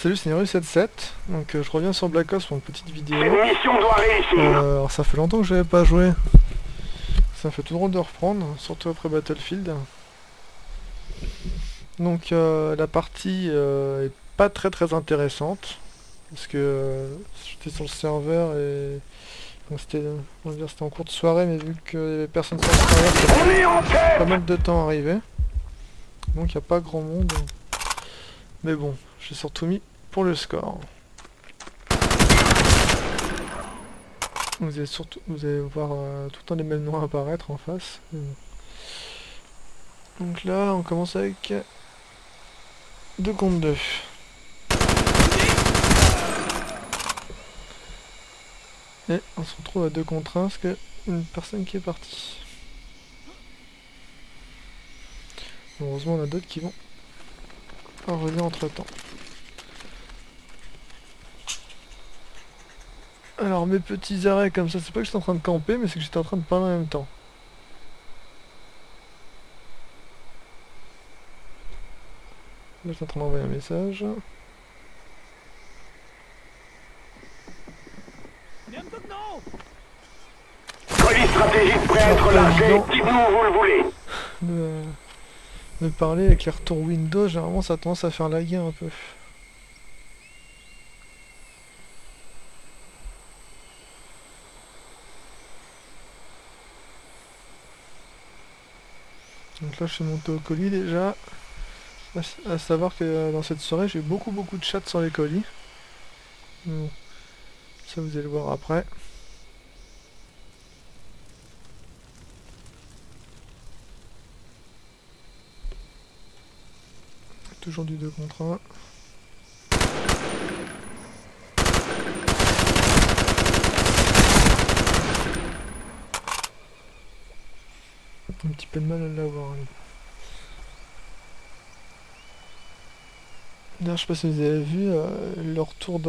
Salut, c'est Neru77, donc je reviens sur Black Ops pour une petite vidéo. Cette mission doit réussir. Alors ça fait longtemps que j'avais pas joué. Ça me fait tout drôle de reprendre, surtout après Battlefield. Donc la partie est pas très intéressante, parce que j'étais sur le serveur et donc c'était en cours de soirée, mais vu qu'il y avait personne sur le serveur, ça On est en a tête. pas mal de temps à arriver. Donc il n'y a pas grand monde. Mais bon, j'ai surtout mis pour le score. Vous allez voir tout le temps les mêmes noms apparaître en face. Donc là, on commence avec 2 contre 2. Et on se retrouve à 2 contre 1 parce qu'il y a une personne qui est partie. Heureusement, on a d'autres qui vont revenir entre temps. Alors mes petits arrêts comme ça, c'est pas que j'étais en train de camper, mais c'est que j'étais en train de parler en même temps. Là, je suis en train d'envoyer un message. Colis stratégique prêt à être lancé. Dites-nous où vous le voulez. De parler avec les retours Windows, généralement ça a tendance à faire laguer un peu. Donc là je suis monté au colis déjà. À savoir que dans cette soirée j'ai eu beaucoup de chats sur les colis. Bon, ça vous allez le voir après. Toujours du 2 contre 1. Un petit peu de mal à l'avoir. D'ailleurs, je sais pas si vous avez vu le retour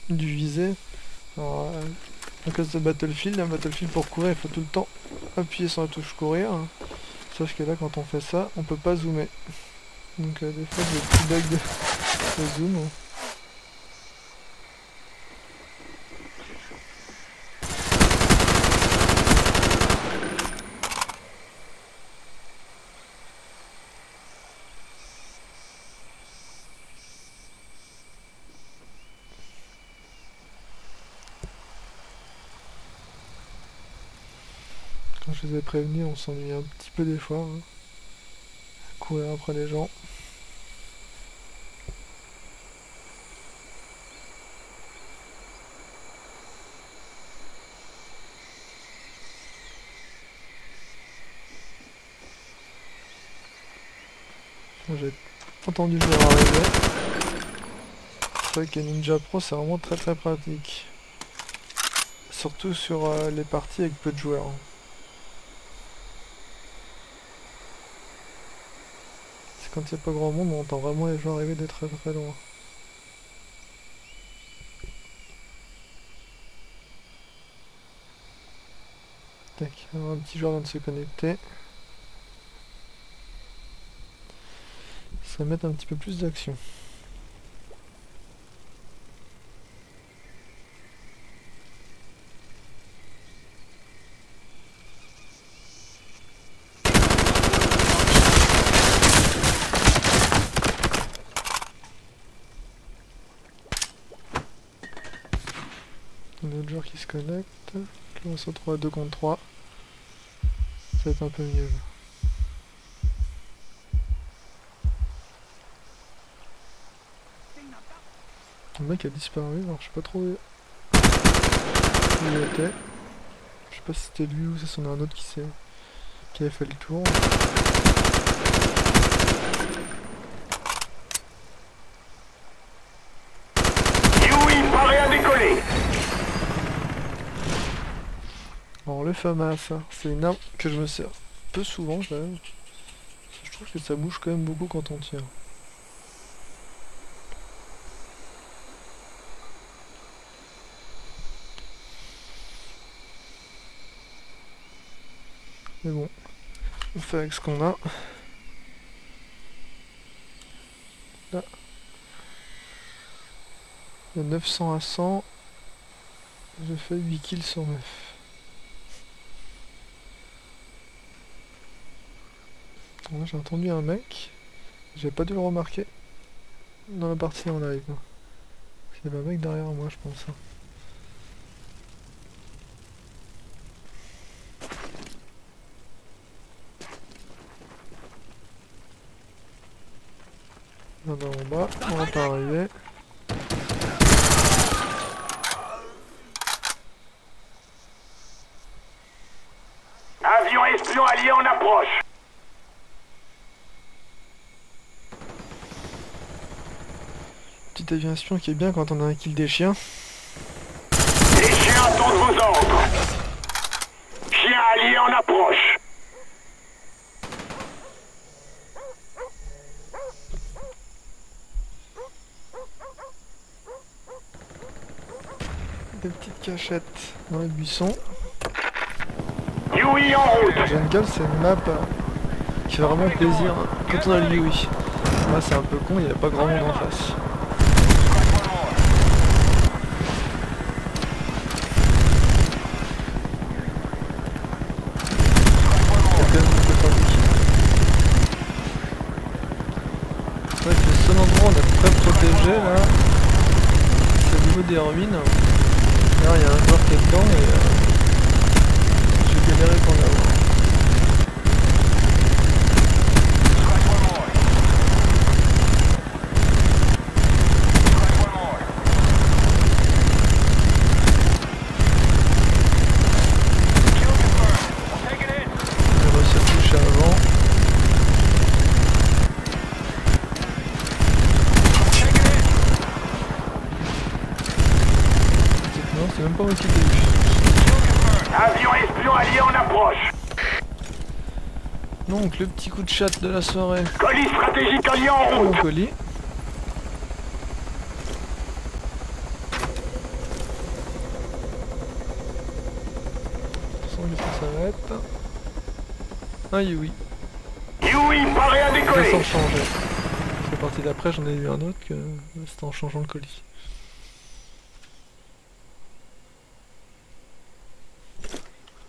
du visé. Alors, à cause de Battlefield, un Battlefield pour courir, il faut tout le temps appuyer sur la touche courir. Sauf que là, quand on fait ça, on peut pas zoomer. Donc des fois, j'ai des petits bugs de zoom. Quand je les ai prévenus, on s'ennuie un petit peu des fois. Hein. Courir après les gens. J'ai entendu le joueur arriver. C'est vrai que Ninja Pro c'est vraiment très pratique. Surtout sur les parties avec peu de joueurs. C'est quand il n'y a pas grand monde, on entend vraiment les joueurs arriver de très loin. Tac, alors un petit joueur vient de se connecter. Ça va mettre un petit peu plus d'action. Un autre joueur qui se connecte. Là, on se retrouve à 2 contre 3. Ça va être un peu mieux. Le mec a disparu, alors je sais pas trop où il était. Je sais pas si c'était lui ou si c'en a un autre qui avait fait le tour. Yui, paré à décoller. Alors le FAMAS, c'est une arme que je me sers peu souvent, je trouve que ça bouge quand même beaucoup quand on tire. Mais bon, on fait avec ce qu'on a. Là. De 900 à 100, je fais 8 kills sur 9. Bon, j'ai entendu un mec, j'ai pas dû le remarquer dans la partie en live. Il y avait un mec derrière moi, je pense. Là en bas, on va pas arriver. Avion espion allié en approche. Petite aviation qui est bien quand on a un kill des chiens. Les chiens attendent vos ordres. Chiens alliés en approche. Des petites cachettes dans les buissons. Yui en route. Jungle, c'est une map qui fait vraiment plaisir quand on a le Yui. Là c'est un peu con, il n'y a pas grand monde en face. En fait, le seul endroit où on est très protégé là, c'est au niveau des ruines. Là il y a un joueur qui est dedans et j'ai galéré pour l'avoir. J'ai réussi à toucher avant. Non, c'est même pas moi qui l'ai eu. Avion espion allié en approche. Donc le petit coup de chat de la soirée. Colis stratégique allié en Mon route. colis. Sans que ça s'arrête. Un Yui. Yui paré à Ça décoller. sans changer. La partie d'après j'en ai eu un autre que c'était en changeant le colis.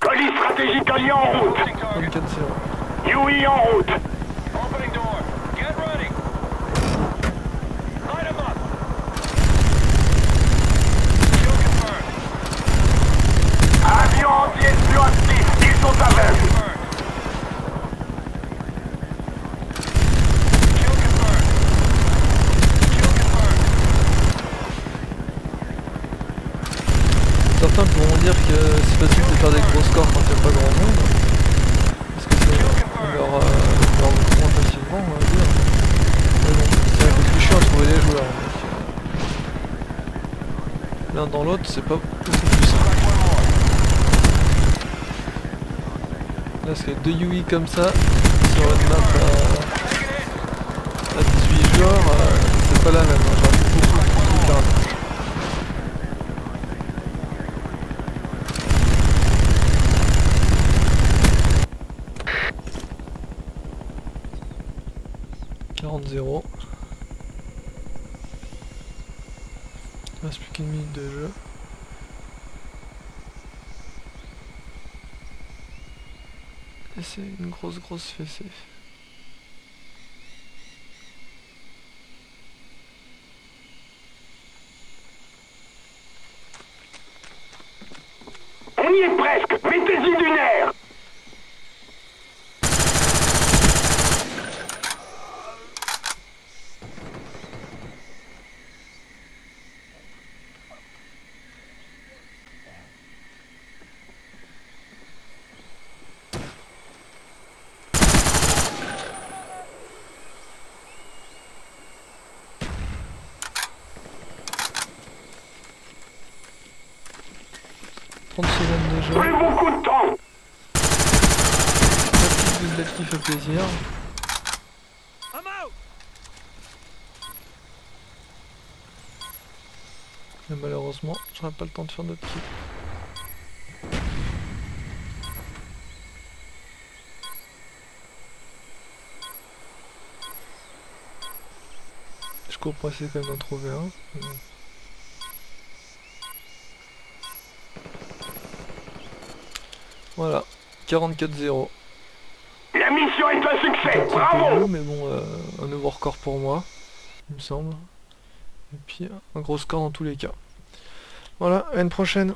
Colis stratégique allié en route. 24-0. Yui en route. Avion anti-espion actif. Ils sont aveugles. Certains pourront dire que c'est facile de faire des gros scores quand il n'y a pas grand monde. Parce que ça leur moins facilement, on va dire. Mais bon, c'est un peu plus chiant à trouver les joueurs. Donc, l'un dans l'autre, c'est pas beaucoup plus simple. Là, parce que 2 Yui comme ça, sur une map à 18 joueurs, c'est pas la même. Hein. J'aurais beaucoup plus tard. 40-0. Il reste plus qu'une minute de jeu. Et c'est une grosse fessée. On y est presque. Mettez-y du nerf. Secondes de jeu. Plus beaucoup de temps. La petite doublette qui fait plaisir. Mais malheureusement, j'aurai pas le temps de faire notre kill. Je cours pour essayer quand même d'en trouver un. Voilà, 44-0. La mission est un succès. Un petit peu Bravo. haut, mais bon, un nouveau record pour moi, il me semble. Et puis un gros score dans tous les cas. Voilà, à une prochaine.